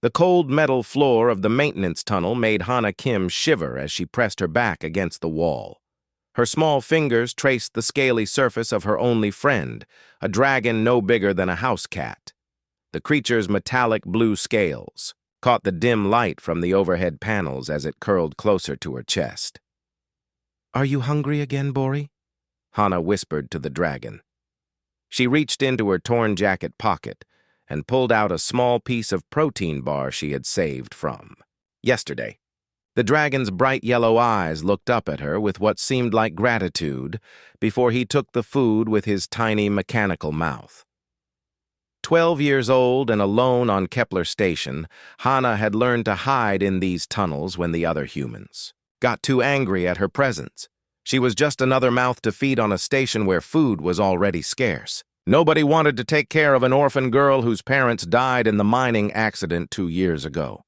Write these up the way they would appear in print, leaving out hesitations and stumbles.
The cold metal floor of the maintenance tunnel made Hana Kim shiver as she pressed her back against the wall. Her small fingers traced the scaly surface of her only friend, a dragon no bigger than a house cat. The creature's metallic blue scales caught the dim light from the overhead panels as it curled closer to her chest. "Are you hungry again, Bori?" Hana whispered to the dragon. She reached into her torn jacket pocket and pulled out a small piece of protein bar she had saved from yesterday. The dragon's bright yellow eyes looked up at her with what seemed like gratitude before he took the food with his tiny mechanical mouth. 12 years old and alone on Kepler Station, Hana had learned to hide in these tunnels when the other humans got too angry at her presence. She was just another mouth to feed on a station where food was already scarce. Nobody wanted to take care of an orphan girl whose parents died in the mining accident 2 years ago.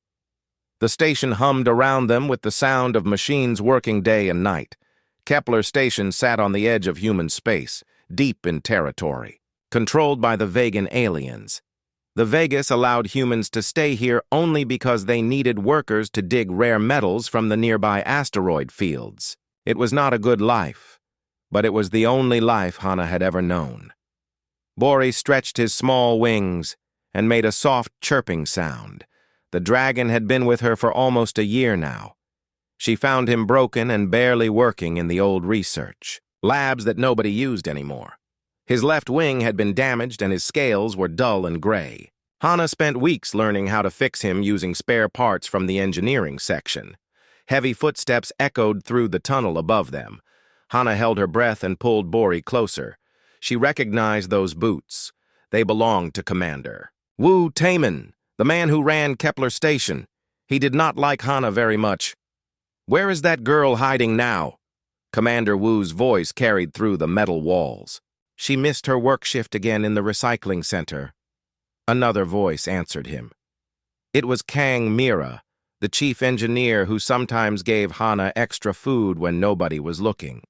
The station hummed around them with the sound of machines working day and night. Kepler Station sat on the edge of human space, deep in territory, controlled by the Vegan aliens. The Vegas allowed humans to stay here only because they needed workers to dig rare metals from the nearby asteroid fields. It was not a good life, but it was the only life Hana had ever known. Bori stretched his small wings and made a soft chirping sound. The dragon had been with her for almost a year now. She found him broken and barely working in the old research labs that nobody used anymore. His left wing had been damaged and his scales were dull and gray. Hana spent weeks learning how to fix him using spare parts from the engineering section. Heavy footsteps echoed through the tunnel above them. Hana held her breath and pulled Bori closer. She recognized those boots. They belonged to Commander Wu Taemin, the man who ran Kepler Station. He did not like Hana very much. "Where is that girl hiding now?" Commander Wu's voice carried through the metal walls. "She missed her work shift again in the recycling center." Another voice answered him. It was Kang Mira, the chief engineer who sometimes gave Hana extra food when nobody was looking.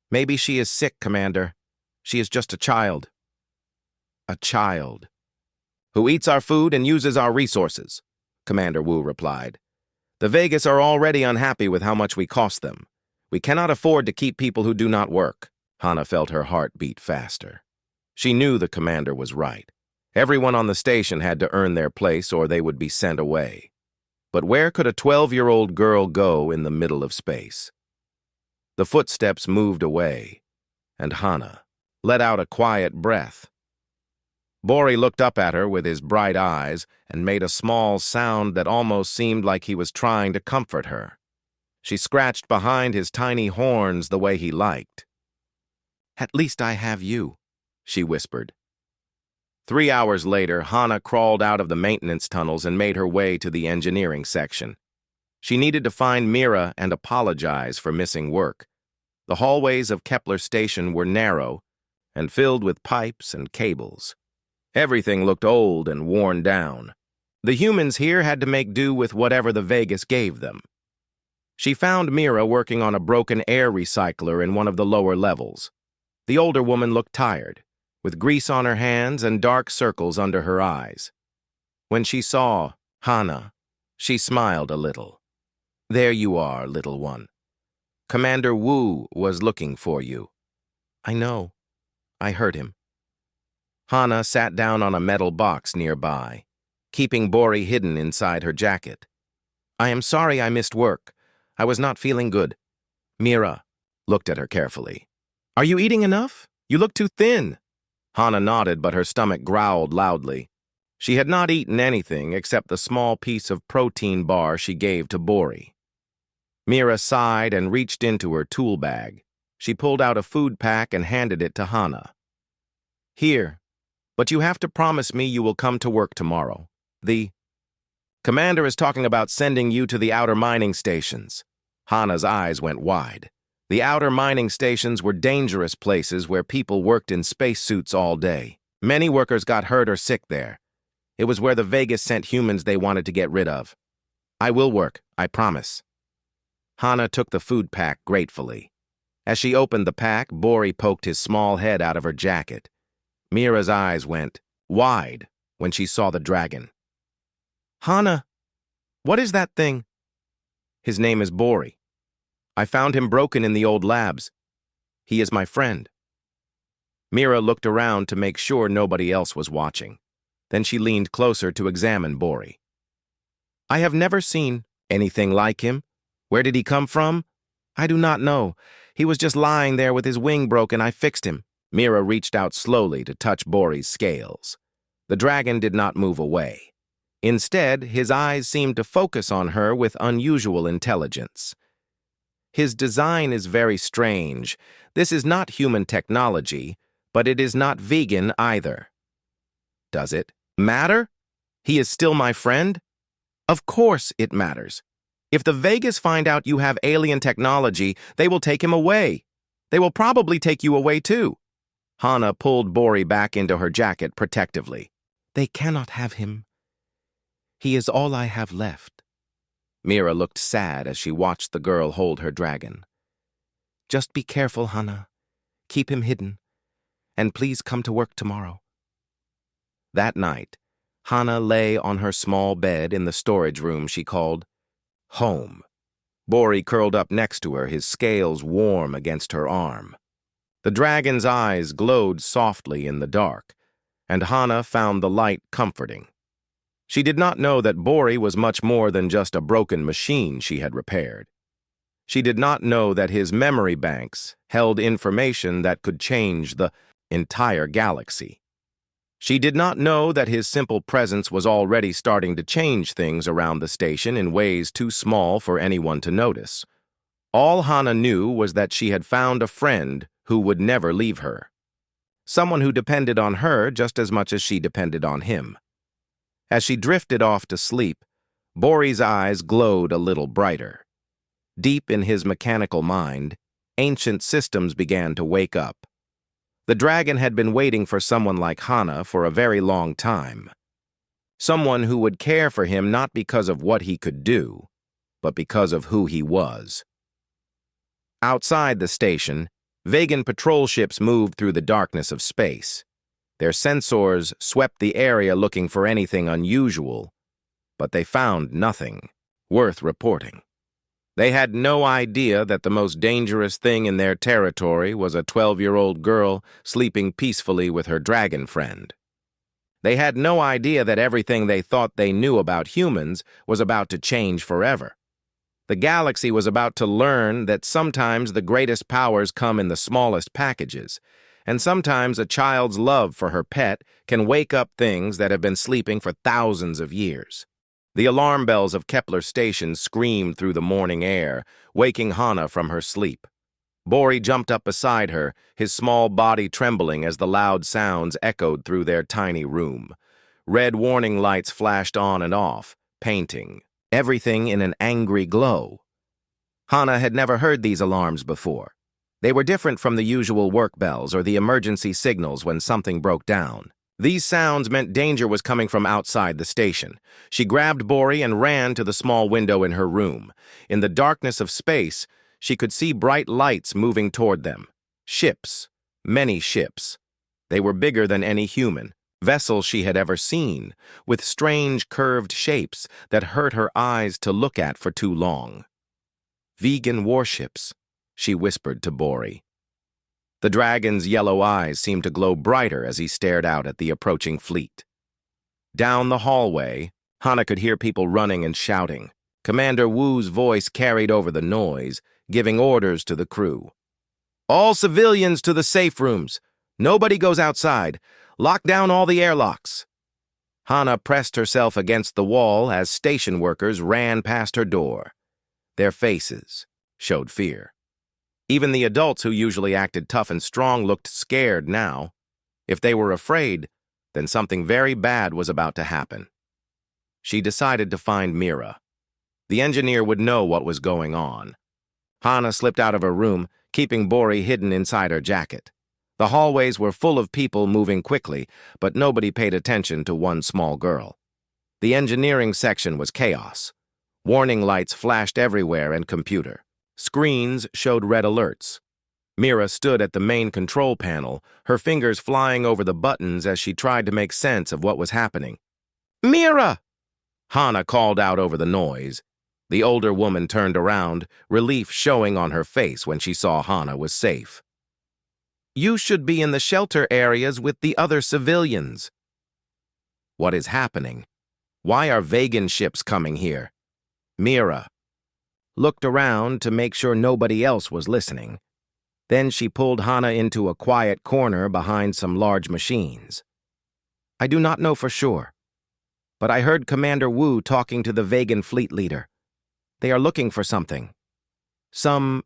"Maybe she is sick, Commander. She is just a child." "A child who eats our food and uses our resources," Commander Wu replied. "The Vegas are already unhappy with how much we cost them. We cannot afford to keep people who do not work." Hana felt her heart beat faster. She knew the commander was right. Everyone on the station had to earn their place or they would be sent away. But where could a 12-year-old girl go in the middle of space? The footsteps moved away, and Hana let out a quiet breath. Bori looked up at her with his bright eyes and made a small sound that almost seemed like he was trying to comfort her. She scratched behind his tiny horns the way he liked. "At least I have you," she whispered. 3 hours later, Hana crawled out of the maintenance tunnels and made her way to the engineering section. She needed to find Mira and apologize for missing work. The hallways of Kepler Station were narrow and filled with pipes and cables. Everything looked old and worn down. The humans here had to make do with whatever the Vegas gave them. She found Mira working on a broken air recycler in one of the lower levels. The older woman looked tired, with grease on her hands and dark circles under her eyes. When she saw Hana, she smiled a little. "There you are, little one. Commander Wu was looking for you." "I know. I heard him." Hana sat down on a metal box nearby, keeping Bori hidden inside her jacket. "I am sorry I missed work. I was not feeling good." Mira looked at her carefully. "Are you eating enough? You look too thin." Hana nodded, but her stomach growled loudly. She had not eaten anything except the small piece of protein bar she gave to Bori. Mira sighed and reached into her tool bag. She pulled out a food pack and handed it to Hana. "Here, but you have to promise me you will come to work tomorrow. The commander is talking about sending you to the outer mining stations." Hana's eyes went wide. The outer mining stations were dangerous places where people worked in spacesuits all day. Many workers got hurt or sick there. It was where the Vegas sent humans they wanted to get rid of. "I will work, I promise." Hana took the food pack gratefully. As she opened the pack, Bori poked his small head out of her jacket. Mira's eyes went wide when she saw the dragon. Hana, what is that thing? His name is Bori. I found him broken in the old labs. He is my friend. Mira looked around to make sure nobody else was watching. Then she leaned closer to examine Bori. I have never seen anything like him. Where did he come from? I do not know. He was just lying there with his wing broken. I fixed him. Mira reached out slowly to touch Bori's scales. The dragon did not move away. Instead, his eyes seemed to focus on her with unusual intelligence. His design is very strange. This is not human technology, but it is not vegan either. Does it matter? He is still my friend? Of course it matters. If the Vegas find out you have alien technology, they will take him away. They will probably take you away too. Hana pulled Bori back into her jacket protectively. They cannot have him. He is all I have left. Mira looked sad as she watched the girl hold her dragon. Just be careful, Hana. Keep him hidden. And please come to work tomorrow. That night, Hana lay on her small bed in the storage room she called home. Bori curled up next to her, his scales warm against her arm. The dragon's eyes glowed softly in the dark, and Hana found the light comforting. She did not know that Bori was much more than just a broken machine she had repaired. She did not know that his memory banks held information that could change the entire galaxy. She did not know that his simple presence was already starting to change things around the station in ways too small for anyone to notice. All Hana knew was that she had found a friend who would never leave her. Someone who depended on her just as much as she depended on him. As she drifted off to sleep, Bori's eyes glowed a little brighter. Deep in his mechanical mind, ancient systems began to wake up. The dragon had been waiting for someone like Hana for a very long time. Someone who would care for him not because of what he could do, but because of who he was. Outside the station, Vegan patrol ships moved through the darkness of space. Their sensors swept the area looking for anything unusual, but they found nothing worth reporting. They had no idea that the most dangerous thing in their territory was a 12-year-old girl sleeping peacefully with her dragon friend. They had no idea that everything they thought they knew about humans was about to change forever. The galaxy was about to learn that sometimes the greatest powers come in the smallest packages, and sometimes a child's love for her pet can wake up things that have been sleeping for thousands of years. The alarm bells of Kepler Station screamed through the morning air, waking Hana from her sleep. Bori jumped up beside her, his small body trembling as the loud sounds echoed through their tiny room. Red warning lights flashed on and off, painting everything in an angry glow. Hana had never heard these alarms before. They were different from the usual work bells or the emergency signals when something broke down. These sounds meant danger was coming from outside the station. She grabbed Bori and ran to the small window in her room. In the darkness of space, she could see bright lights moving toward them. Ships, many ships. They were bigger than any human, vessels she had ever seen, with strange curved shapes that hurt her eyes to look at for too long. Vegan warships, she whispered to Bori. The dragon's yellow eyes seemed to glow brighter as he stared out at the approaching fleet. Down the hallway, Hana could hear people running and shouting. Commander Wu's voice carried over the noise, giving orders to the crew. All civilians to the safe rooms. Nobody goes outside. Lock down all the airlocks. Hana pressed herself against the wall as station workers ran past her door. Their faces showed fear. Even the adults who usually acted tough and strong looked scared now. If they were afraid, then something very bad was about to happen. She decided to find Mira. The engineer would know what was going on. Hana slipped out of her room, keeping Bori hidden inside her jacket. The hallways were full of people moving quickly, but nobody paid attention to one small girl. The engineering section was chaos. Warning lights flashed everywhere and computer. Screens showed red alerts. Mira stood at the main control panel, her fingers flying over the buttons as she tried to make sense of what was happening. Mira! Hana called out over the noise. The older woman turned around, relief showing on her face when she saw Hana was safe. "You should be in the shelter areas with the other civilians." "What is happening? Why are vegan ships coming here?" Mira looked around to make sure nobody else was listening. Then she pulled Hana into a quiet corner behind some large machines. "I do not know for sure, but I heard Commander Wu talking to the vegan fleet leader. They are looking for something. Some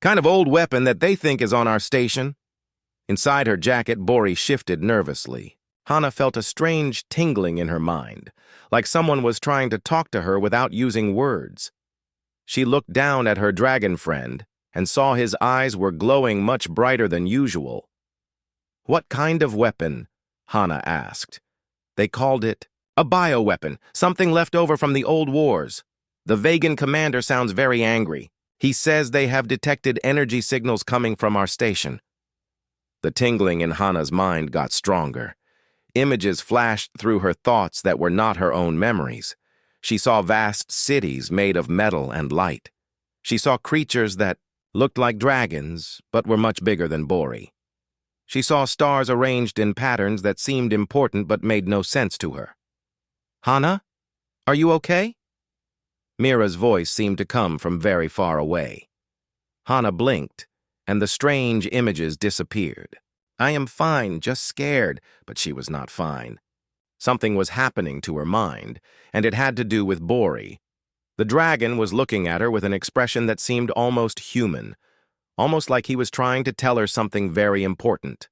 kind of old weapon that they think is on our station." Inside her jacket, Bori shifted nervously. Hana felt a strange tingling in her mind, like someone was trying to talk to her without using words. She looked down at her dragon friend and saw his eyes were glowing much brighter than usual. "What kind of weapon?" Hana asked. "They called it a bioweapon, something left over from the old wars. The vegan commander sounds very angry. He says they have detected energy signals coming from our station." The tingling in Hana's mind got stronger. Images flashed through her thoughts that were not her own memories. She saw vast cities made of metal and light. She saw creatures that looked like dragons, but were much bigger than Bori. She saw stars arranged in patterns that seemed important but made no sense to her. "Hana, are you okay?" Mira's voice seemed to come from very far away. Hana blinked, and the strange images disappeared. "I am fine, just scared," but she was not fine. Something was happening to her mind, and it had to do with Bori. The dragon was looking at her with an expression that seemed almost human, almost like he was trying to tell her something very important.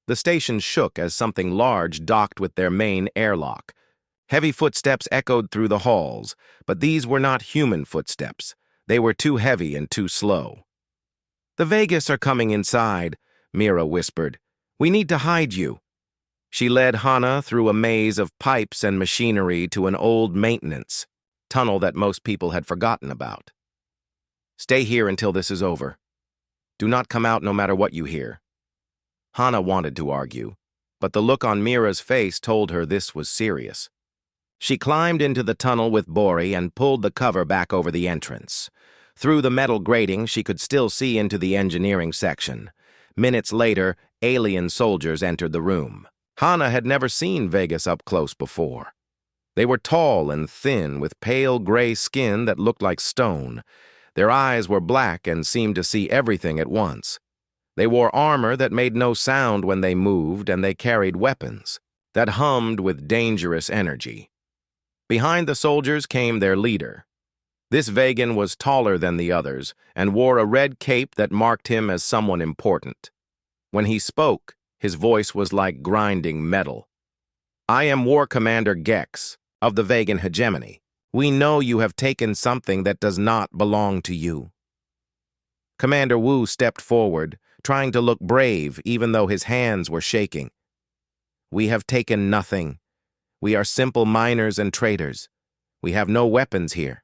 The station shook as something large docked with their main airlock. Heavy footsteps echoed through the halls, but these were not human footsteps. They were too heavy and too slow. "The Vegas are coming inside," Mira whispered. "We need to hide you." She led Hana through a maze of pipes and machinery to an old maintenance tunnel that most people had forgotten about. "Stay here until this is over. Do not come out no matter what you hear." Hana wanted to argue, but the look on Mira's face told her this was serious. She climbed into the tunnel with Bori and pulled the cover back over the entrance. Through the metal grating, she could still see into the engineering section. Minutes later, alien soldiers entered the room. Hana had never seen Vegas up close before. They were tall and thin, with pale gray skin that looked like stone. Their eyes were black and seemed to see everything at once. They wore armor that made no sound when they moved, and they carried weapons that hummed with dangerous energy. Behind the soldiers came their leader. This vegan was taller than the others and wore a red cape that marked him as someone important. When he spoke, his voice was like grinding metal. "I am War Commander Gex of the vegan hegemony. We know you have taken something that does not belong to you." Commander Wu stepped forward, trying to look brave even though his hands were shaking. "We have taken nothing. We are simple miners and traders. We have no weapons here.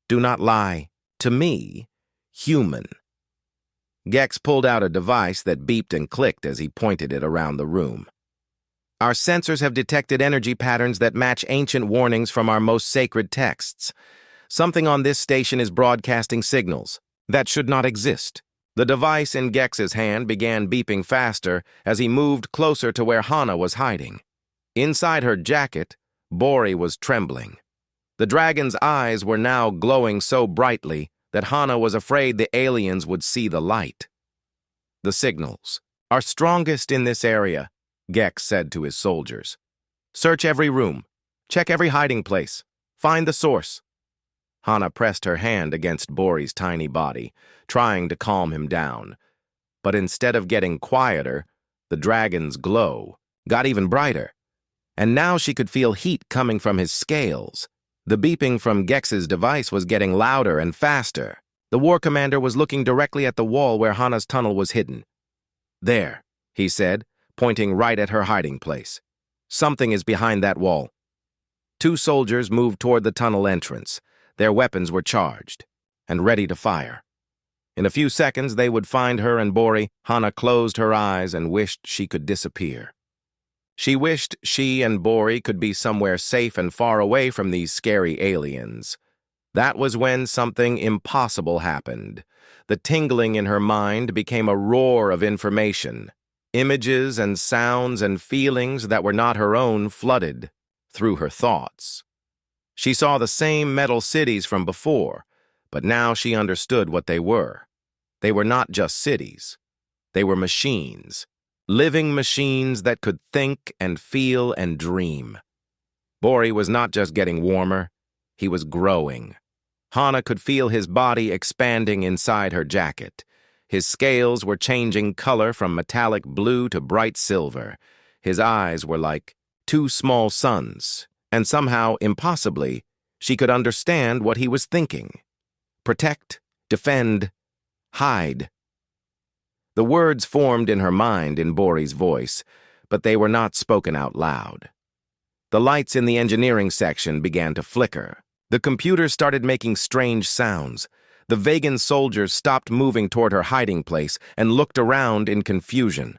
Do not lie. To me, human." Gex pulled out a device that beeped and clicked as he pointed it around the room. "Our sensors have detected energy patterns that match ancient warnings from our most sacred texts. Something on this station is broadcasting signals that should not exist." The device in Gex's hand began beeping faster as he moved closer to where Hana was hiding. Inside her jacket, Bori was trembling. The dragon's eyes were now glowing so brightly that Hana was afraid the aliens would see the light. "The signals are strongest in this area," Gex said to his soldiers. "Search every room. Check every hiding place. Find the source." Hana pressed her hand against Bori's tiny body, trying to calm him down. But instead of getting quieter, the dragon's glow got even brighter. And now she could feel heat coming from his scales. The beeping from Gex's device was getting louder and faster. The war commander was looking directly at the wall where Hana's tunnel was hidden. "There," he said, pointing right at her hiding place. "Something is behind that wall." Two soldiers moved toward the tunnel entrance. Their weapons were charged and ready to fire. In a few seconds, they would find her and Bori. Hana closed her eyes and wished she could disappear. She wished she and Bori could be somewhere safe and far away from these scary aliens. That was when something impossible happened. The tingling in her mind became a roar of information. Images and sounds and feelings that were not her own flooded through her thoughts. She saw the same metal cities from before, but now she understood what they were. They were not just cities. They were machines. Living machines that could think and feel and dream. Bori was not just getting warmer, he was growing. Hana could feel his body expanding inside her jacket. His scales were changing color from metallic blue to bright silver. His eyes were like two small suns, and somehow, impossibly, she could understand what he was thinking. Protect, defend, hide. The words formed in her mind in Bori's voice, but they were not spoken out loud. The lights in the engineering section began to flicker. The computer started making strange sounds. The vegan soldiers stopped moving toward her hiding place and looked around in confusion.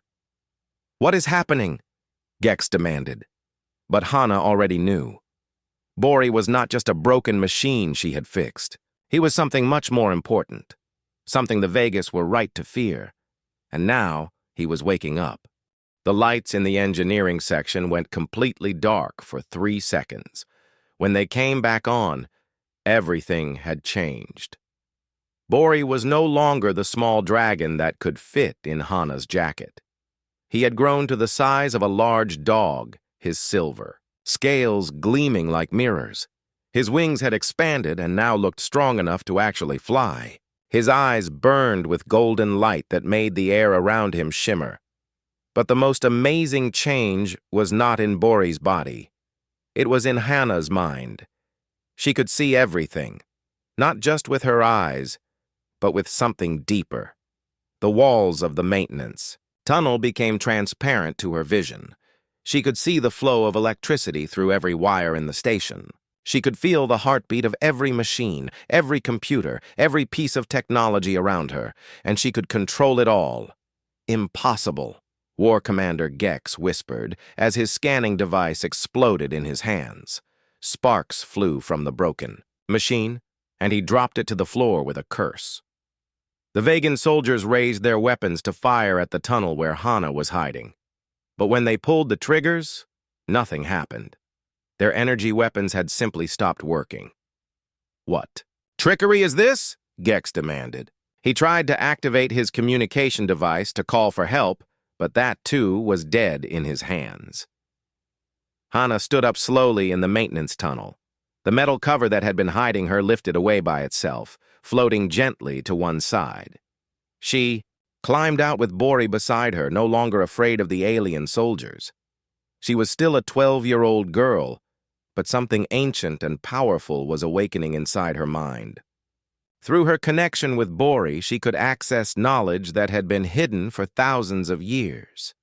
"What is happening?" Gex demanded. But Hana already knew. Bori was not just a broken machine she had fixed. He was something much more important. Something the Vegas were right to fear. And now he was waking up. The lights in the engineering section went completely dark for 3 seconds. When they came back on, everything had changed. Bori was no longer the small dragon that could fit in Hana's jacket. He had grown to the size of a large dog, his silver, scales gleaming like mirrors. His wings had expanded and now looked strong enough to actually fly. His eyes burned with golden light that made the air around him shimmer. But the most amazing change was not in Bori's body. It was in Hana's mind. She could see everything, not just with her eyes, but with something deeper. The walls of the maintenance tunnel became transparent to her vision. She could see the flow of electricity through every wire in the station. She could feel the heartbeat of every machine, every computer, every piece of technology around her, and she could control it all. Impossible, War Commander Gex whispered as his scanning device exploded in his hands. Sparks flew from the broken machine, and he dropped it to the floor with a curse. The vegan soldiers raised their weapons to fire at the tunnel where Hana was hiding. But when they pulled the triggers, nothing happened. Their energy weapons had simply stopped working. "What trickery is this?" Gex demanded. He tried to activate his communication device to call for help, but that too was dead in his hands. Hana stood up slowly in the maintenance tunnel. The metal cover that had been hiding her lifted away by itself, floating gently to one side. She climbed out with Bori beside her, no longer afraid of the alien soldiers. She was still a 12-year-old girl, but something ancient and powerful was awakening inside her mind. Through her connection with Bori, she could access knowledge that had been hidden for thousands of years.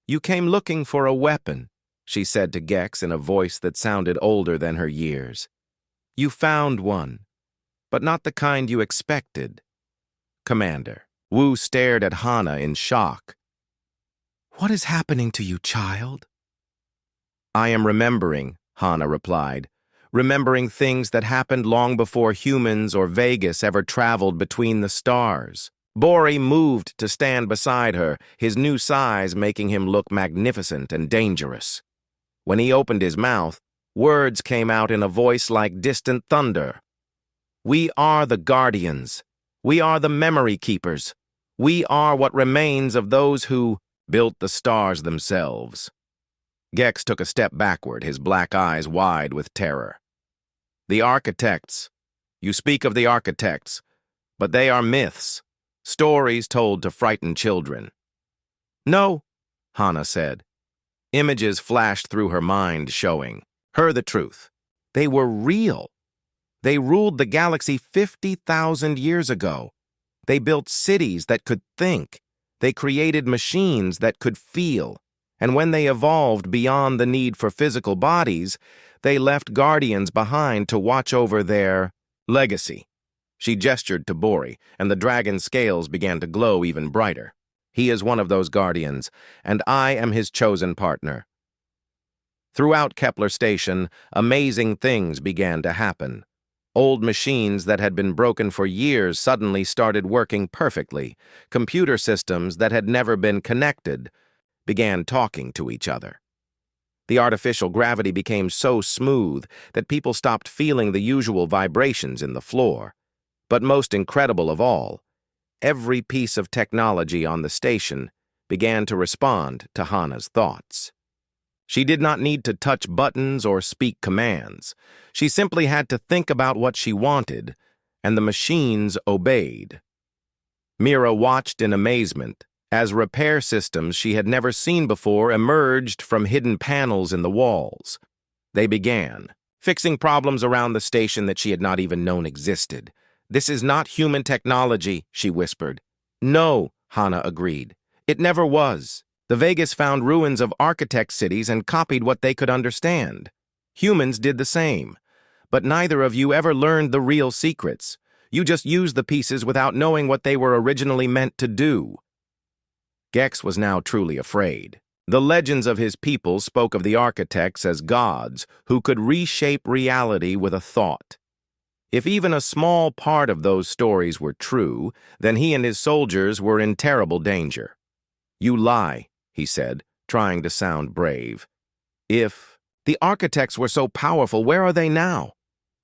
"You came looking for a weapon," she said to Gex in a voice that sounded older than her years. "You found one, but not the kind you expected." "Commander." Wu stared at Hana in shock. "What is happening to you, child?" "I am remembering," Hana replied, "remembering things that happened long before humans or Vegas ever traveled between the stars." Bori moved to stand beside her, his new size making him look magnificent and dangerous. When he opened his mouth, words came out in a voice like distant thunder. "We are the guardians. We are the memory keepers. We are what remains of those who built the stars themselves." Gex took a step backward, his black eyes wide with terror. "The architects. You speak of the architects, but they are myths, stories told to frighten children." "No," Hana said. Images flashed through her mind, showing her the truth. They were real. They ruled the galaxy 50,000 years ago. They built cities that could think. They created machines that could feel. And when they evolved beyond the need for physical bodies, they left guardians behind to watch over their legacy. She gestured to Bori, and the dragon's scales began to glow even brighter. He is one of those guardians, and I am his chosen partner. Throughout Kepler Station, amazing things began to happen. Old machines that had been broken for years suddenly started working perfectly. Computer systems that had never been connected began talking to each other. The artificial gravity became so smooth that people stopped feeling the usual vibrations in the floor. But most incredible of all, every piece of technology on the station began to respond to Hana's thoughts. She did not need to touch buttons or speak commands. She simply had to think about what she wanted, and the machines obeyed. Mira watched in amazement as repair systems she had never seen before emerged from hidden panels in the walls. They began, fixing problems around the station that she had not even known existed. "This is not human technology," she whispered. "No," Hana agreed. "It never was. The Vegas found ruins of architect cities and copied what they could understand. Humans did the same. But neither of you ever learned the real secrets. You just used the pieces without knowing what they were originally meant to do." Gex was now truly afraid. The legends of his people spoke of the architects as gods who could reshape reality with a thought. If even a small part of those stories were true, then he and his soldiers were in terrible danger. "You lie," he said, trying to sound brave. "If the architects were so powerful, where are they now?"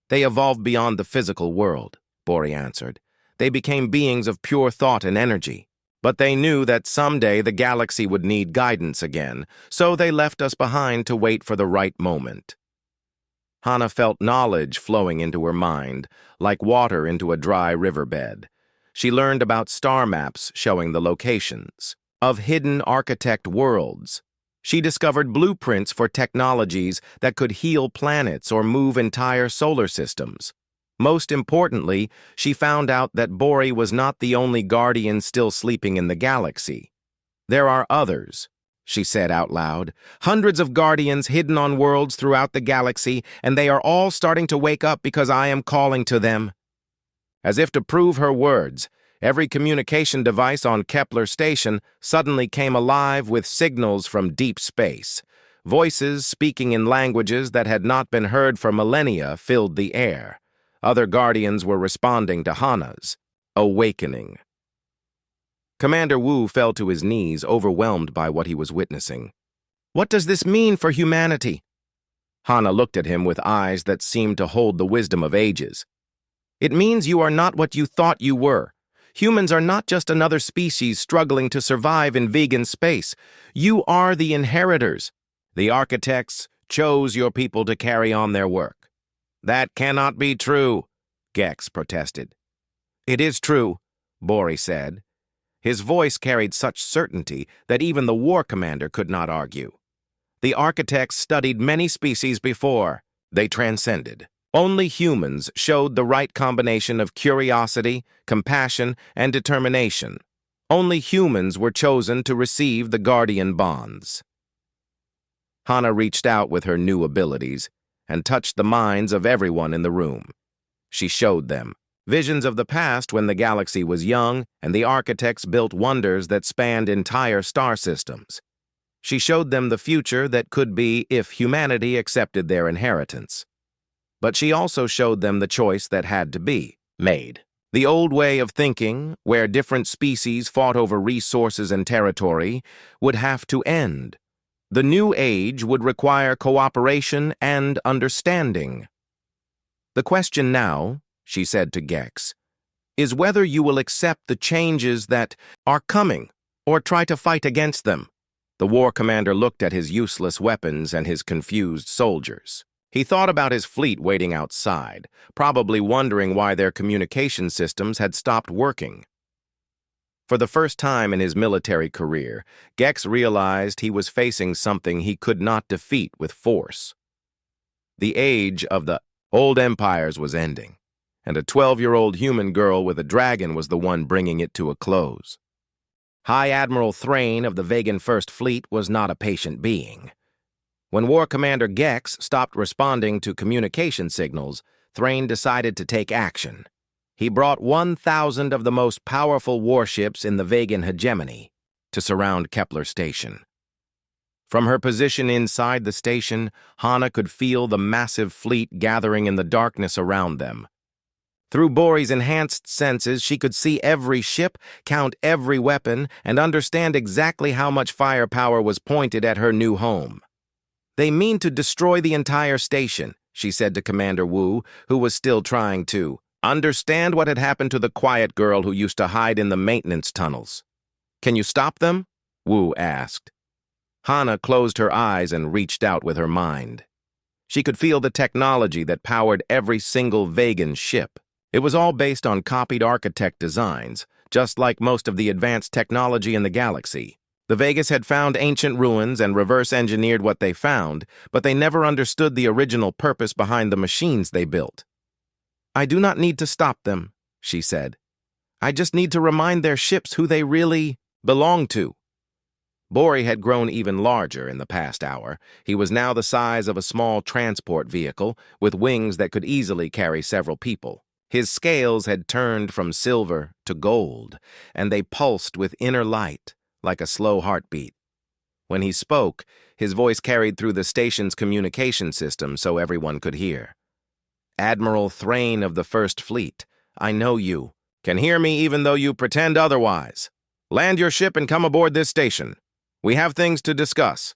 "They evolved beyond the physical world," Bori answered. "They became beings of pure thought and energy. But they knew that someday the galaxy would need guidance again, so they left us behind to wait for the right moment." Hana felt knowledge flowing into her mind, like water into a dry riverbed. She learned about star maps showing the locations of hidden architect worlds. She discovered blueprints for technologies that could heal planets or move entire solar systems. Most importantly, she found out that Bori was not the only guardian still sleeping in the galaxy. "There are others," she said out loud. "Hundreds of guardians hidden on worlds throughout the galaxy, and they are all starting to wake up because I am calling to them." As if to prove her words, every communication device on Kepler Station suddenly came alive with signals from deep space. Voices speaking in languages that had not been heard for millennia filled the air. Other guardians were responding to Hana's awakening. Commander Wu fell to his knees, overwhelmed by what he was witnessing. "What does this mean for humanity?" Hana looked at him with eyes that seemed to hold the wisdom of ages. "It means you are not what you thought you were. Humans are not just another species struggling to survive in vegan space. You are the inheritors. The architects chose your people to carry on their work." "That cannot be true," Gex protested. "It is true," Bori said. His voice carried such certainty that even the war commander could not argue. "The architects studied many species before. They transcended. Only humans showed the right combination of curiosity, compassion, and determination. Only humans were chosen to receive the guardian bonds." Hana reached out with her new abilities and touched the minds of everyone in the room. She showed them visions of the past when the galaxy was young and the architects built wonders that spanned entire star systems. She showed them the future that could be if humanity accepted their inheritance. But she also showed them the choice that had to be made. The old way of thinking, where different species fought over resources and territory, would have to end. The new age would require cooperation and understanding. "The question now," she said to Gex, "is whether you will accept the changes that are coming or try to fight against them." The war commander looked at his useless weapons and his confused soldiers. He thought about his fleet waiting outside, probably wondering why their communication systems had stopped working. For the first time in his military career, Gex realized he was facing something he could not defeat with force. The age of the old empires was ending, and a 12-year-old human girl with a dragon was the one bringing it to a close. High Admiral Thrain of the Vegan First Fleet was not a patient being. When War Commander Gex stopped responding to communication signals, Thrain decided to take action. He brought 1,000 of the most powerful warships in the Vegan hegemony. to surround Kepler Station. From her position inside the station, Hana could feel the massive fleet gathering in the darkness around them. Through Bori's enhanced senses, she could see every ship, count every weapon, and understand exactly how much firepower was pointed at her new home. "They mean to destroy the entire station," she said to Commander Wu, who was still trying to understand what had happened to the quiet girl who used to hide in the maintenance tunnels. "Can you stop them?" Wu asked. Hana closed her eyes and reached out with her mind. She could feel the technology that powered every single Vegan ship. It was all based on copied architect designs, just like most of the advanced technology in the galaxy. The Vegas had found ancient ruins and reverse-engineered what they found, but they never understood the original purpose behind the machines they built. "I do not need to stop them," she said. "I just need to remind their ships who they really belong to." Bori had grown even larger in the past hour. He was now the size of a small transport vehicle, with wings that could easily carry several people. His scales had turned from silver to gold, and they pulsed with inner light, like a slow heartbeat. When he spoke, his voice carried through the station's communication system so everyone could hear. "Admiral Thrain of the First Fleet, I know you. Can hear me even though you pretend otherwise. Land your ship and come aboard this station. We have things to discuss."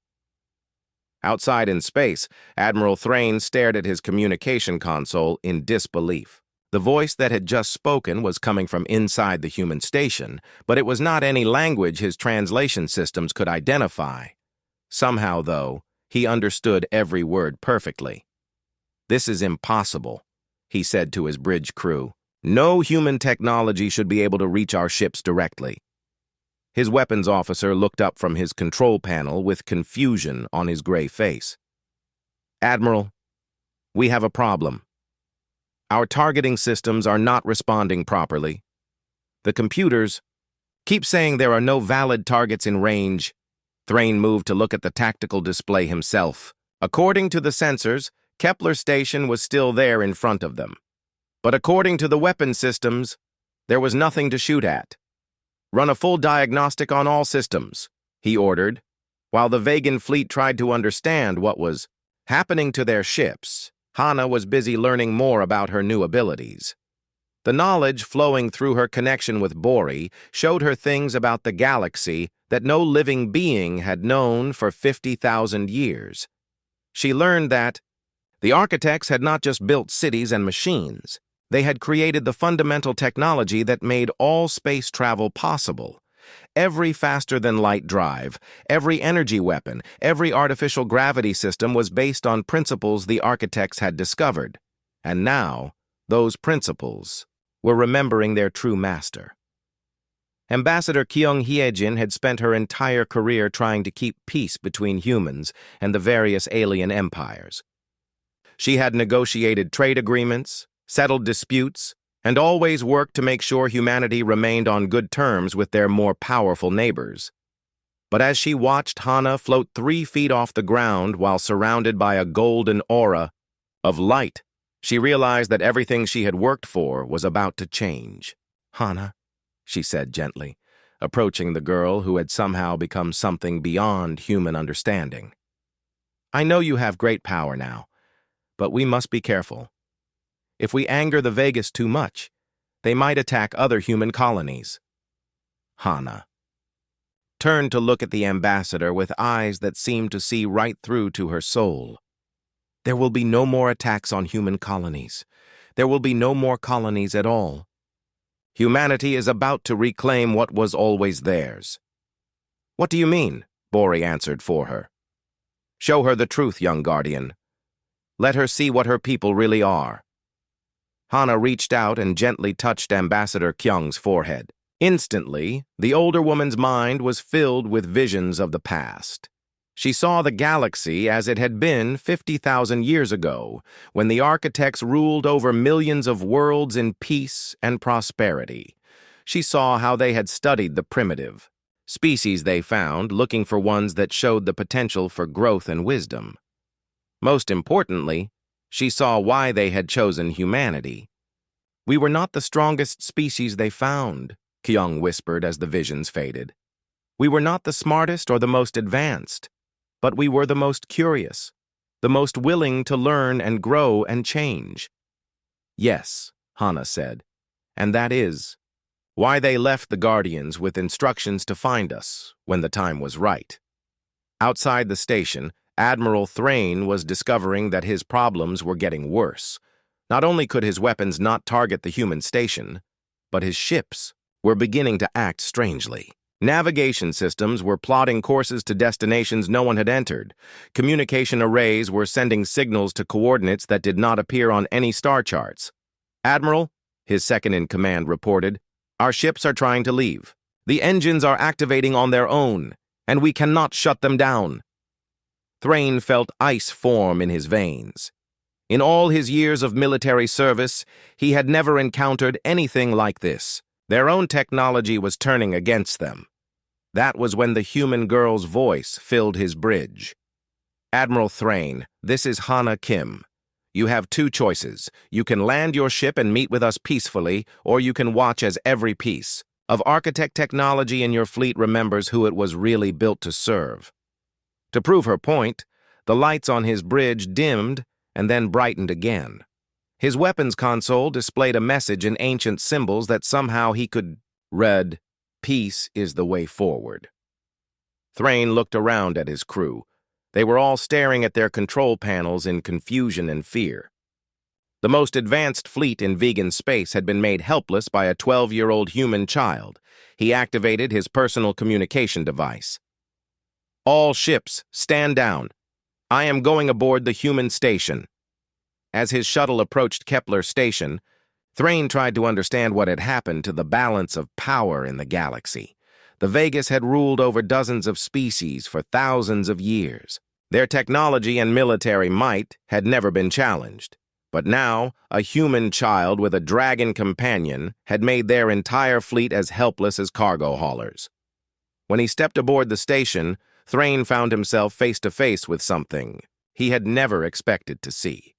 Outside in space, Admiral Thrain stared at his communication console in disbelief. The voice that had just spoken was coming from inside the human station, but it was not any language his translation systems could identify. Somehow, though, he understood every word perfectly. "This is impossible," he said to his bridge crew. "No human technology should be able to reach our ships directly." His weapons officer looked up from his control panel with confusion on his gray face. "Admiral, we have a problem. Our targeting systems are not responding properly. The computers keep saying there are no valid targets in range." Thrain moved to look at the tactical display himself. According to the sensors, Kepler Station was still there in front of them. But according to the weapon systems, there was nothing to shoot at. "Run a full diagnostic on all systems," he ordered. While the Vegan fleet tried to understand what was happening to their ships, Hana was busy learning more about her new abilities. The knowledge flowing through her connection with Bori showed her things about the galaxy that no living being had known for 50,000 years. She learned that the architects had not just built cities and machines. They had created the fundamental technology that made all space travel possible. Every faster-than-light drive, every energy weapon, every artificial gravity system was based on principles the architects had discovered. And now, those principles were remembering their true master. Ambassador Kyung Hyejin had spent her entire career trying to keep peace between humans and the various alien empires. She had negotiated trade agreements, settled disputes, and always worked to make sure humanity remained on good terms with their more powerful neighbors. But as she watched Hana float 3 feet off the ground while surrounded by a golden aura of light, she realized that everything she had worked for was about to change. "Hana," she said gently, approaching the girl who had somehow become something beyond human understanding. "I know you have great power now, but we must be careful. If we anger the Vegas too much, they might attack other human colonies." Hana turned to look at the ambassador with eyes that seemed to see right through to her soul. "There will be no more attacks on human colonies. There will be no more colonies at all. Humanity is about to reclaim what was always theirs." "What do you mean?" Bori answered for her. "Show her the truth, young guardian. Let her see what her people really are." Hana reached out and gently touched Ambassador Kyung's forehead. Instantly, the older woman's mind was filled with visions of the past. She saw the galaxy as it had been 50,000 years ago, when the architects ruled over millions of worlds in peace and prosperity. She saw how they had studied the primitive species they found, looking for ones that showed the potential for growth and wisdom. Most importantly, she saw why they had chosen humanity. "We were not the strongest species they found," Kyung whispered as the visions faded. We were not the smartest or the most advanced, but we were the most curious, the most willing to learn and grow and change. Yes, Hana said, and that is why they left the Guardians with instructions to find us when the time was right. Outside the station, Admiral Thrain was discovering that his problems were getting worse. Not only could his weapons not target the human station, but his ships were beginning to act strangely. Navigation systems were plotting courses to destinations no one had entered. Communication arrays were sending signals to coordinates that did not appear on any star charts. "Admiral," his second-in-command reported, "our ships are trying to leave. The engines are activating on their own, and we cannot shut them down." Thrain felt ice form in his veins. In all his years of military service, he had never encountered anything like this. Their own technology was turning against them. That was when the human girl's voice filled his bridge. "Admiral Thrain, this is Hana Kim. You have two choices. You can land your ship and meet with us peacefully, or you can watch as every piece of architect technology in your fleet remembers who it was really built to serve." To prove her point, the lights on his bridge dimmed and then brightened again. His weapons console displayed a message in ancient symbols that somehow he could read, "Peace is the way forward." Thrain looked around at his crew. They were all staring at their control panels in confusion and fear. The most advanced fleet in vegan space had been made helpless by a 12-year-old human child. He activated his personal communication device. "All ships, stand down. I am going aboard the human station." As his shuttle approached Kepler Station, Thrain tried to understand what had happened to the balance of power in the galaxy. The Vegas had ruled over dozens of species for thousands of years. Their technology and military might had never been challenged. But now, a human child with a dragon companion had made their entire fleet as helpless as cargo haulers. When he stepped aboard the station, Thrain found himself face to face with something he had never expected to see.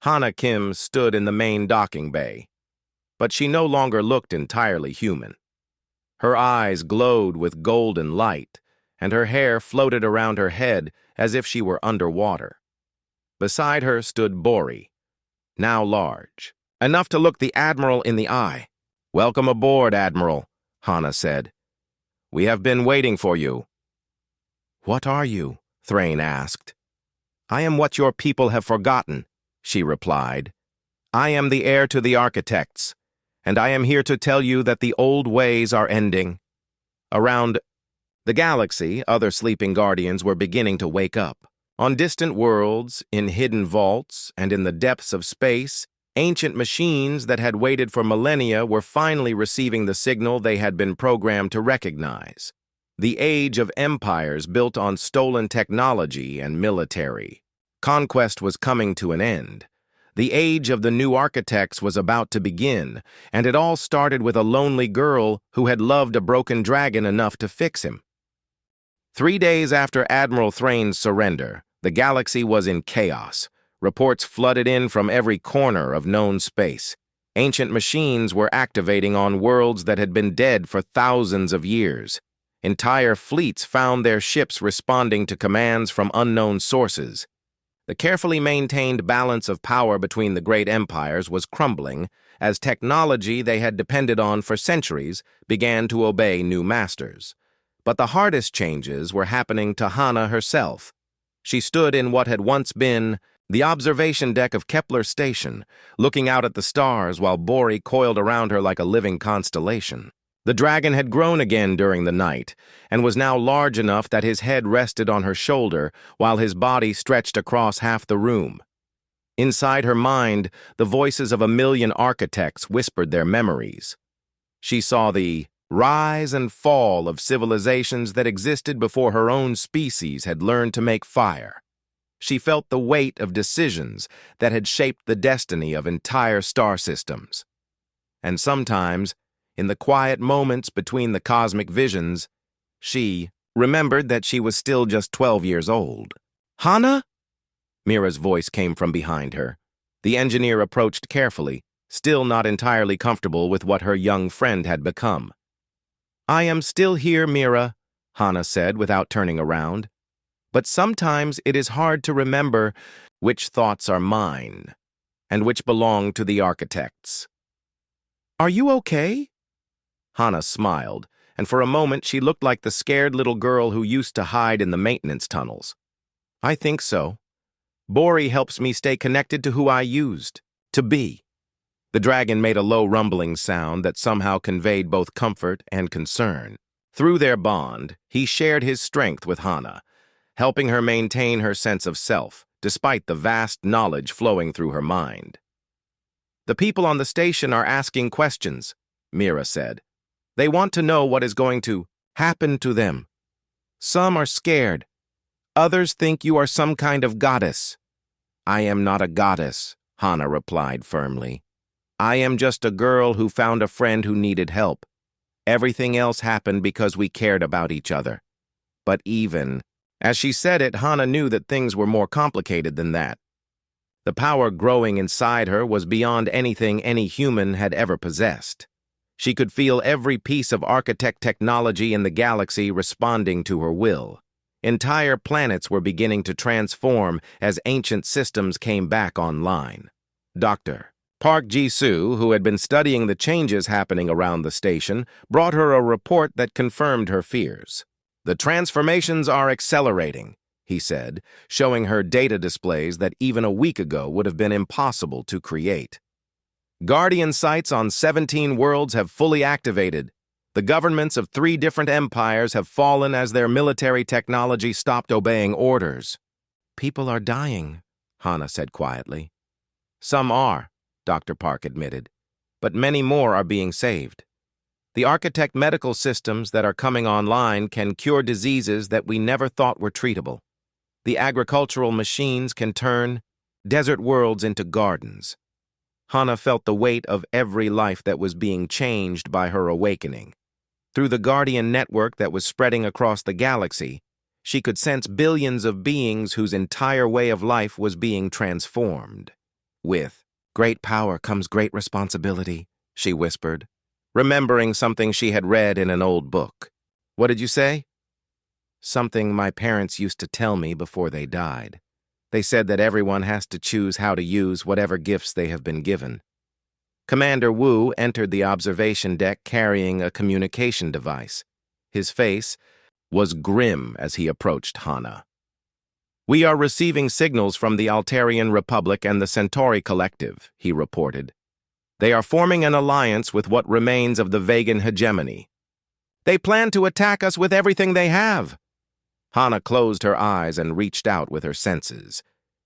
Hana Kim stood in the main docking bay, but she no longer looked entirely human. Her eyes glowed with golden light, and her hair floated around her head as if she were underwater. Beside her stood Bori, now large, enough to look the Admiral in the eye. "Welcome aboard, Admiral," Hana said. "We have been waiting for you." "What are you?" Thrain asked. "I am what your people have forgotten," she replied. "I am the heir to the architects, and I am here to tell you that the old ways are ending." Around the galaxy, other sleeping guardians were beginning to wake up. On distant worlds, in hidden vaults, and in the depths of space, ancient machines that had waited for millennia were finally receiving the signal they had been programmed to recognize. The age of empires built on stolen technology and military. Conquest was coming to an end. The age of the new architects was about to begin, and it all started with a lonely girl who had loved a broken dragon enough to fix him. 3 days after Admiral Thrain's surrender, the galaxy was in chaos. Reports flooded in from every corner of known space. Ancient machines were activating on worlds that had been dead for thousands of years. Entire fleets found their ships responding to commands from unknown sources. The carefully maintained balance of power between the great empires was crumbling as technology they had depended on for centuries began to obey new masters. But the hardest changes were happening to Hana herself. She stood in what had once been the observation deck of Kepler Station, looking out at the stars while Bori coiled around her like a living constellation. The dragon had grown again during the night, and was now large enough that his head rested on her shoulder while his body stretched across half the room. Inside her mind, the voices of 1,000,000 architects whispered their memories. She saw the rise and fall of civilizations that existed before her own species had learned to make fire. She felt the weight of decisions that had shaped the destiny of entire star systems. And sometimes, in the quiet moments between the cosmic visions, she remembered that she was still just 12 years old. "Hana?" Mira's voice came from behind her. The engineer approached carefully, still not entirely comfortable with what her young friend had become. "I am still here, Mira," Hana said without turning around. But sometimes it is hard to remember which thoughts are mine and which belong to the architects. Are you okay? Hana smiled, and for a moment she looked like the scared little girl who used to hide in the maintenance tunnels. I think so. Bori helps me stay connected to who I used to be. The dragon made a low rumbling sound that somehow conveyed both comfort and concern. Through their bond, he shared his strength with Hana, helping her maintain her sense of self, despite the vast knowledge flowing through her mind. The people on the station are asking questions, Mira said. They want to know what is going to happen to them. Some are scared. Others think you are some kind of goddess. I am not a goddess, Hana replied firmly. I am just a girl who found a friend who needed help. Everything else happened because we cared about each other. But even as she said it, Hana knew that things were more complicated than that. The power growing inside her was beyond anything any human had ever possessed. She could feel every piece of architect technology in the galaxy responding to her will. Entire planets were beginning to transform as ancient systems came back online. Dr. Park Ji-soo, who had been studying the changes happening around the station, brought her a report that confirmed her fears. The transformations are accelerating, he said, showing her data displays that even a week ago would have been impossible to create. Guardian sites on 17 worlds have fully activated. The governments of 3 different empires have fallen as their military technology stopped obeying orders. People are dying, Hana said quietly. Some are, Dr. Park admitted, but many more are being saved. The architect medical systems that are coming online can cure diseases that we never thought were treatable. The agricultural machines can turn desert worlds into gardens. Hana felt the weight of every life that was being changed by her awakening. Through the Guardian network that was spreading across the galaxy, she could sense billions of beings whose entire way of life was being transformed. With great power comes great responsibility, she whispered, remembering something she had read in an old book. What did you say? Something my parents used to tell me before they died. They said that everyone has to choose how to use whatever gifts they have been given. Commander Wu entered the observation deck carrying a communication device. His face was grim as he approached Hana. We are receiving signals from the Altarian Republic and the Centauri Collective, he reported. They are forming an alliance with what remains of the Vegan hegemony. They plan to attack us with everything they have. Hana closed her eyes and reached out with her senses.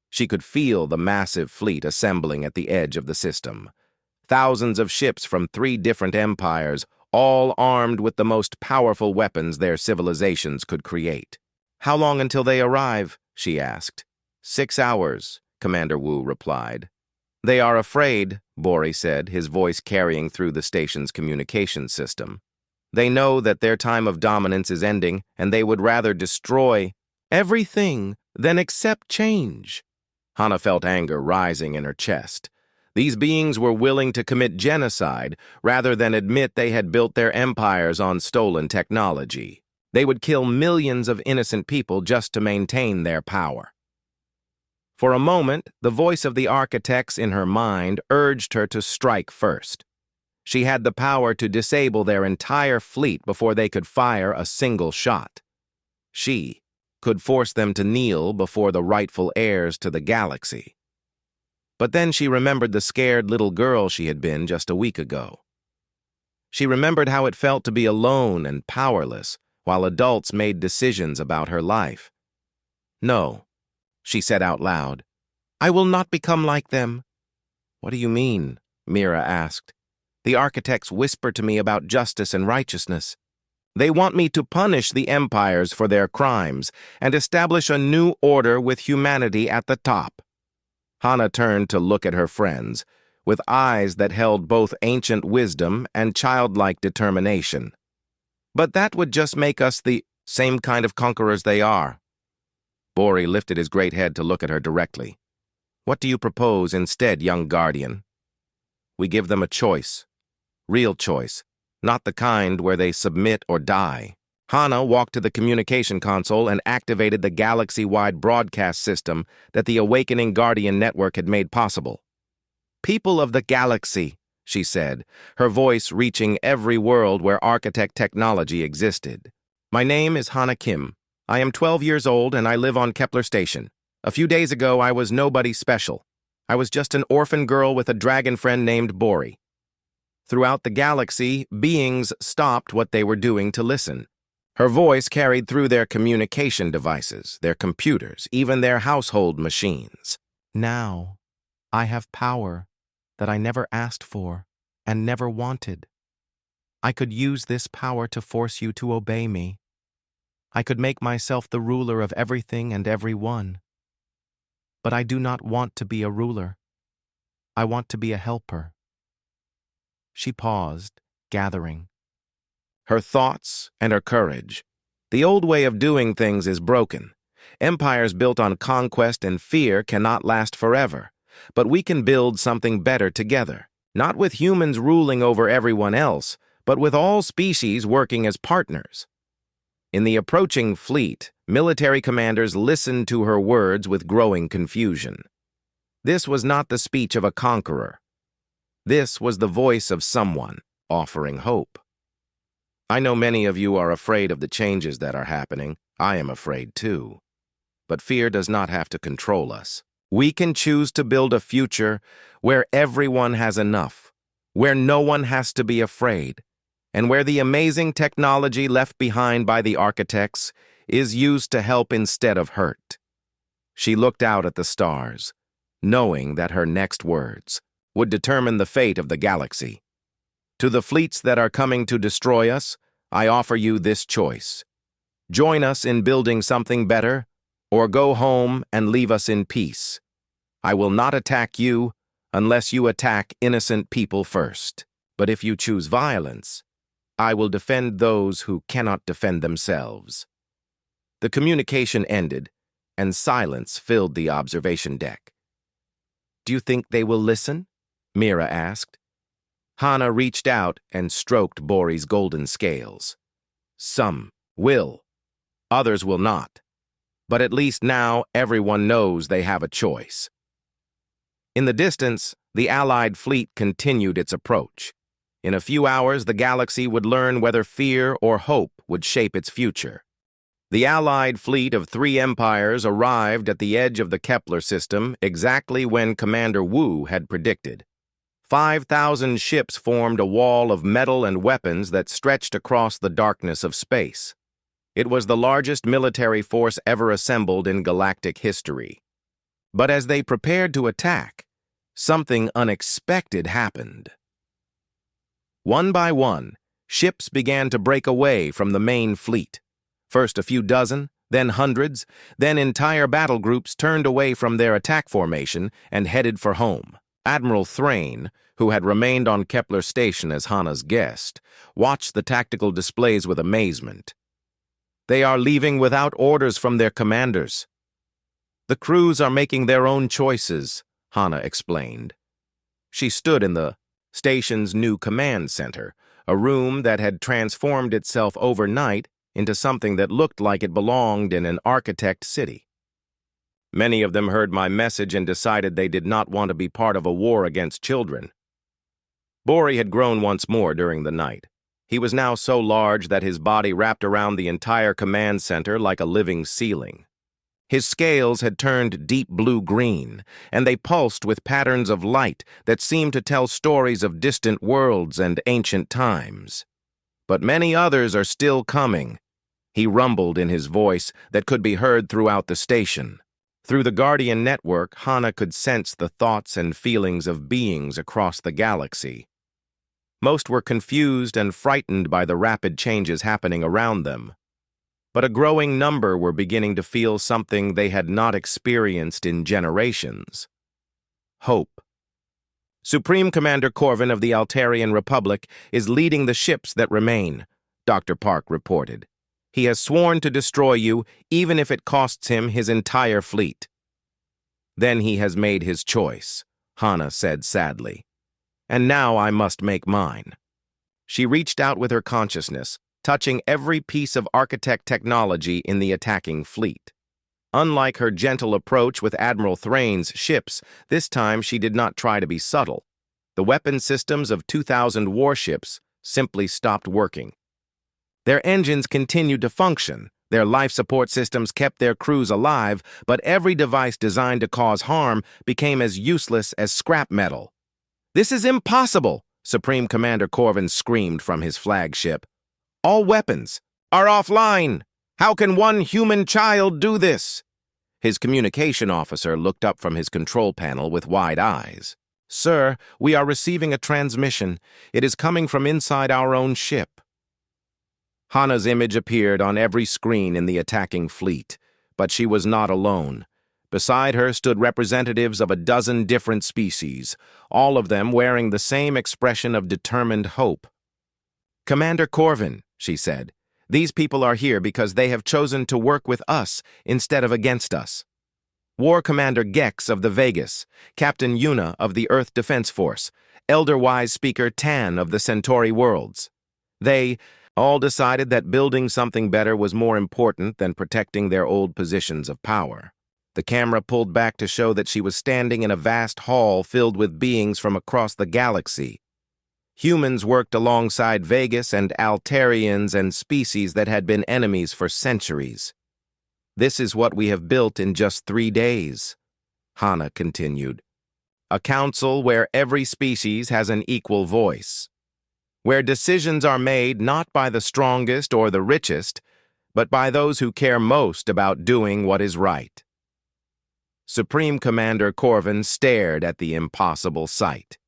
She could feel the massive fleet assembling at the edge of the system. Thousands of ships from 3 different empires, all armed with the most powerful weapons their civilizations could create. How long until they arrive? She asked. 6 hours, Commander Wu replied. They are afraid, Bori said, his voice carrying through the station's communication system. They know that their time of dominance is ending, and they would rather destroy everything than accept change. Hana felt anger rising in her chest. These beings were willing to commit genocide rather than admit they had built their empires on stolen technology. They would kill millions of innocent people just to maintain their power. For a moment, the voice of the architects in her mind urged her to strike first. She had the power to disable their entire fleet before they could fire a single shot. She could force them to kneel before the rightful heirs to the galaxy. But then she remembered the scared little girl she had been just a week ago. She remembered how it felt to be alone and powerless while adults made decisions about her life. No, she said out loud, I will not become like them. What do you mean? Mira asked. The architects whisper to me about justice and righteousness. They want me to punish the empires for their crimes and establish a new order with humanity at the top. Hana turned to look at her friends, with eyes that held both ancient wisdom and childlike determination. But that would just make us the same kind of conquerors they are. Bori lifted his great head to look at her directly. What do you propose instead, young guardian? We give them a choice. Real choice, not the kind where they submit or die. Hana walked to the communication console and activated the galaxy-wide broadcast system that the Awakening Guardian network had made possible. "People of the galaxy," she said, her voice reaching every world where architect technology existed. "My name is Hana Kim. I am 12 years old and I live on Kepler Station. A few days ago, I was nobody special. I was just an orphan girl with a dragon friend named Bori. Throughout the galaxy, beings stopped what they were doing to listen. Her voice carried through their communication devices, their computers, even their household machines. Now, I have power that I never asked for and never wanted. I could use this power to force you to obey me. I could make myself the ruler of everything and everyone. But I do not want to be a ruler. I want to be a helper." She paused, gathering her thoughts and her courage. The old way of doing things is broken. Empires built on conquest and fear cannot last forever. But we can build something better together, not with humans ruling over everyone else, but with all species working as partners. In the approaching fleet, military commanders listened to her words with growing confusion. This was not the speech of a conqueror. This was the voice of someone offering hope. "I know many of you are afraid of the changes that are happening. I am afraid too. But fear does not have to control us. We can choose to build a future where everyone has enough, where no one has to be afraid, and where the amazing technology left behind by the architects is used to help instead of hurt." She looked out at the stars, knowing that her next words would determine the fate of the galaxy. "To the fleets that are coming to destroy us, I offer you this choice. Join us in building something better, or go home and leave us in peace. I will not attack you unless you attack innocent people first. But if you choose violence, I will defend those who cannot defend themselves." The communication ended, and silence filled the observation deck. "Do you think they will listen?" Mira asked. Hana reached out and stroked Bori's golden scales. "Some will, others will not. But at least now everyone knows they have a choice." In the distance, the Allied fleet continued its approach. In a few hours, the galaxy would learn whether fear or hope would shape its future. The Allied fleet of 3 empires arrived at the edge of the Kepler system exactly when Commander Wu had predicted. 5,000 ships formed a wall of metal and weapons that stretched across the darkness of space. It was the largest military force ever assembled in galactic history. But as they prepared to attack, something unexpected happened. One by one, ships began to break away from the main fleet. First a few dozen, then hundreds, then entire battle groups turned away from their attack formation and headed for home. Admiral Thrain, who had remained on Kepler Station as Hana's guest, watched the tactical displays with amazement. "They are leaving without orders from their commanders. The crews are making their own choices," Hana explained. She stood in the station's new command center, a room that had transformed itself overnight into something that looked like it belonged in an architect city. "Many of them heard my message and decided they did not want to be part of a war against children." Bori had grown once more during the night. He was now so large that his body wrapped around the entire command center like a living ceiling. His scales had turned deep blue-green, and they pulsed with patterns of light that seemed to tell stories of distant worlds and ancient times. "But many others are still coming," he rumbled in his voice that could be heard throughout the station. Through the Guardian network, Hana could sense the thoughts and feelings of beings across the galaxy. Most were confused and frightened by the rapid changes happening around them. But a growing number were beginning to feel something they had not experienced in generations: hope. "Supreme Commander Corvin of the Altarian Republic is leading the ships that remain," Dr. Park reported. "He has sworn to destroy you, even if it costs him his entire fleet." "Then he has made his choice," Hana said sadly. "And now I must make mine." She reached out with her consciousness, touching every piece of architect technology in the attacking fleet. Unlike her gentle approach with Admiral Thrain's ships, this time she did not try to be subtle. The weapon systems of 2,000 warships simply stopped working. Their engines continued to function, their life support systems kept their crews alive, but every device designed to cause harm became as useless as scrap metal. "This is impossible!" Supreme Commander Corvin screamed from his flagship. "All weapons are offline! How can one human child do this?" His communication officer looked up from his control panel with wide eyes. "Sir, we are receiving a transmission. It is coming from inside our own ship." Hana's image appeared on every screen in the attacking fleet, but she was not alone. Beside her stood representatives of a dozen different species, all of them wearing the same expression of determined hope. "Commander Corvin," she said, "these people are here because they have chosen to work with us instead of against us. War Commander Gex of the Vegas, Captain Yuna of the Earth Defense Force, Elder Wise Speaker Tan of the Centauri Worlds. They all decided that building something better was more important than protecting their old positions of power." The camera pulled back to show that she was standing in a vast hall filled with beings from across the galaxy. Humans worked alongside Vegas and Altarians and species that had been enemies for centuries. "This is what we have built in just 3 days," Hana continued. "A council where every species has an equal voice, where decisions are made not by the strongest or the richest, but by those who care most about doing what is right." Supreme Commander Corvin stared at the impossible sight.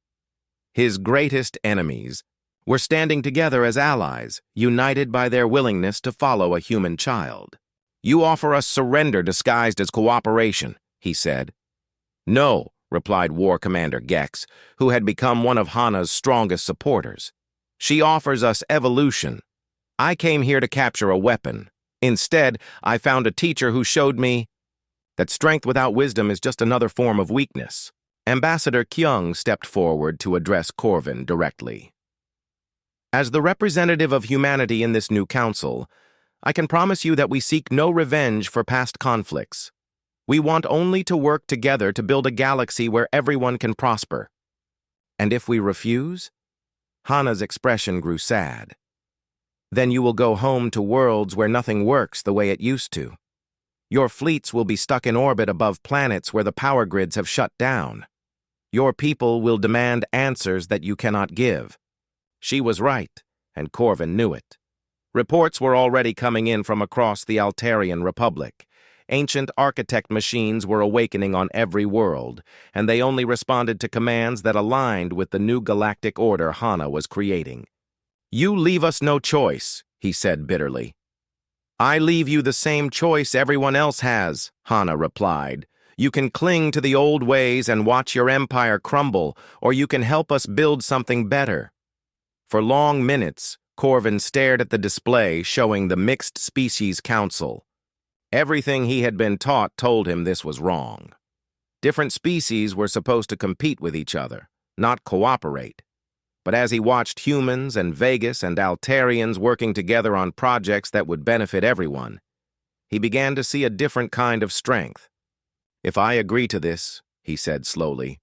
His greatest enemies were standing together as allies, united by their willingness to follow a human child. "You offer us surrender disguised as cooperation," he said. "No," replied War Commander Gex, who had become one of Hana's strongest supporters. "She offers us evolution. I came here to capture a weapon. Instead, I found a teacher who showed me that strength without wisdom is just another form of weakness." Ambassador Kyung stepped forward to address Corvin directly. "As the representative of humanity in this new council, I can promise you that we seek no revenge for past conflicts. We want only to work together to build a galaxy where everyone can prosper. And if we refuse?" Hana's expression grew sad. "Then you will go home to worlds where nothing works the way it used to. Your fleets will be stuck in orbit above planets where the power grids have shut down. Your people will demand answers that you cannot give." She was right, and Corvin knew it. Reports were already coming in from across the Altarian Republic. Ancient architect machines were awakening on every world, and they only responded to commands that aligned with the new galactic order Hana was creating. "You leave us no choice," he said bitterly. "I leave you the same choice everyone else has," Hana replied. "You can cling to the old ways and watch your empire crumble, or you can help us build something better." For long minutes, Corvin stared at the display showing the Mixed Species Council. Everything he had been taught told him this was wrong. Different species were supposed to compete with each other, not cooperate. But as he watched humans and Vegas and Altarians working together on projects that would benefit everyone, he began to see a different kind of strength. "If I agree to this," he said slowly,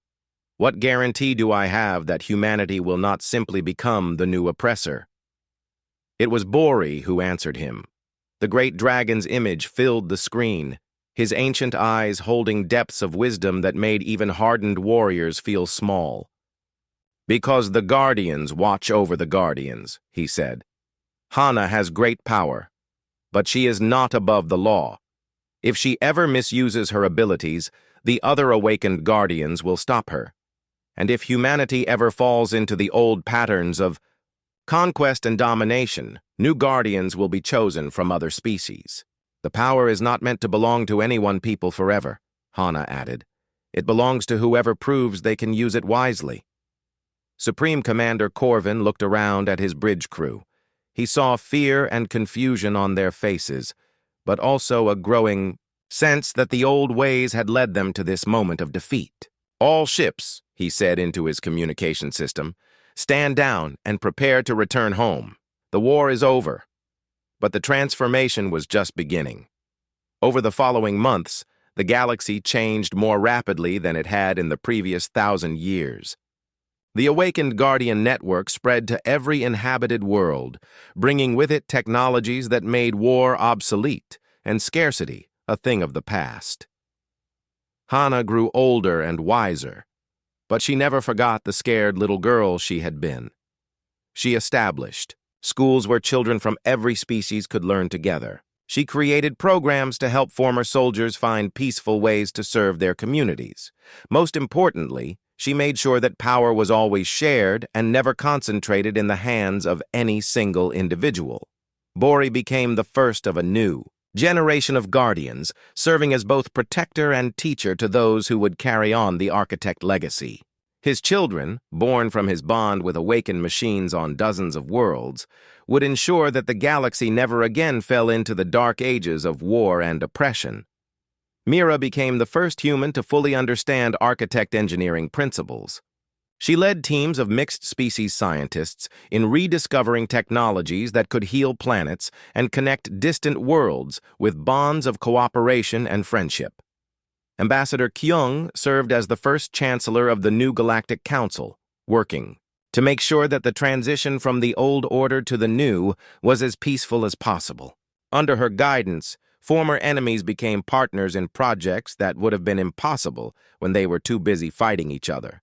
"what guarantee do I have that humanity will not simply become the new oppressor?" It was Bori who answered him. The great dragon's image filled the screen, his ancient eyes holding depths of wisdom that made even hardened warriors feel small. "Because the Guardians watch over the Guardians," he said. "Hana has great power, but she is not above the law. If she ever misuses her abilities, the other awakened Guardians will stop her. And if humanity ever falls into the old patterns of conquest and domination, new Guardians will be chosen from other species. The power is not meant to belong to any one people forever," Hana added. "It belongs to whoever proves they can use it wisely." Supreme Commander Corvin looked around at his bridge crew. He saw fear and confusion on their faces, but also a growing sense that the old ways had led them to this moment of defeat. "All ships," he said into his communication system, "stand down and prepare to return home. The war is over. But the transformation was just beginning. Over the following months, the galaxy changed more rapidly than it had in the previous 1,000 years. The awakened Guardian network spread to every inhabited world, bringing with it technologies that made war obsolete and scarcity a thing of the past. Hana grew older and wiser, but she never forgot the scared little girl she had been. She established schools where children from every species could learn together. She created programs to help former soldiers find peaceful ways to serve their communities. Most importantly, she made sure that power was always shared and never concentrated in the hands of any single individual. Bori became the first of a new generation of guardians, serving as both protector and teacher to those who would carry on the architect legacy. His children, born from his bond with awakened machines on dozens of worlds, would ensure that the galaxy never again fell into the dark ages of war and oppression. Mira became the first human to fully understand architect engineering principles. She led teams of mixed-species scientists in rediscovering technologies that could heal planets and connect distant worlds with bonds of cooperation and friendship. Ambassador Kyung served as the first chancellor of the new Galactic Council, working to make sure that the transition from the old order to the new was as peaceful as possible. Under her guidance, former enemies became partners in projects that would have been impossible when they were too busy fighting each other.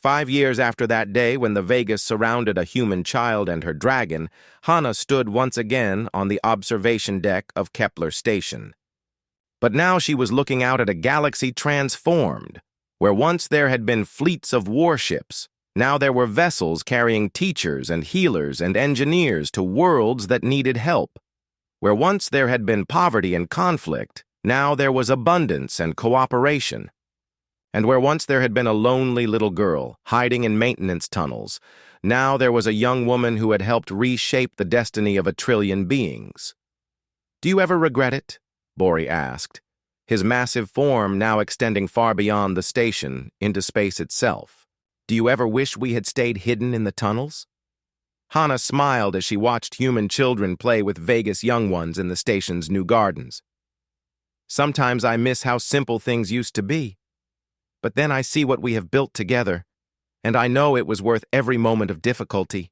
5 years after that day, when the Vegas surrounded a human child and her dragon, Hana stood once again on the observation deck of Kepler Station. But now she was looking out at a galaxy transformed. Where once there had been fleets of warships, now there were vessels carrying teachers and healers and engineers to worlds that needed help. Where once there had been poverty and conflict, now there was abundance and cooperation. And where once there had been a lonely little girl hiding in maintenance tunnels, now there was a young woman who had helped reshape the destiny of 1 trillion beings. "Do you ever regret it?" Bori asked, his massive form now extending far beyond the station into space itself. "Do you ever wish we had stayed hidden in the tunnels?" Hana smiled as she watched human children play with Vegas young ones in the station's new gardens. "Sometimes I miss how simple things used to be. But then I see what we have built together, and I know it was worth every moment of difficulty."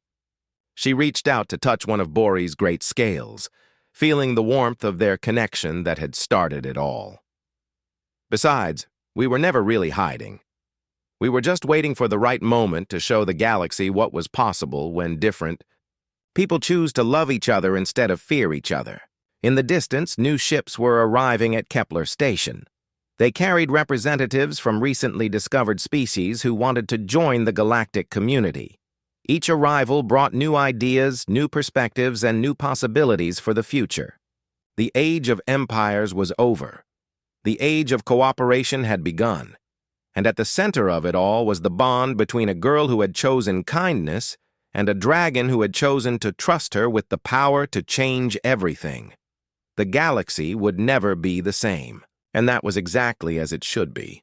She reached out to touch one of Bori's great scales, feeling the warmth of their connection that had started it all. Besides, we were never really hiding. We were just waiting for the right moment to show the galaxy what was possible when different people choose to love each other instead of fear each other. In the distance, new ships were arriving at Kepler Station. They carried representatives from recently discovered species who wanted to join the galactic community. Each arrival brought new ideas, new perspectives, and new possibilities for the future. The age of empires was over. The age of cooperation had begun. And at the center of it all was the bond between a girl who had chosen kindness and a dragon who had chosen to trust her with the power to change everything. The galaxy would never be the same, and that was exactly as it should be.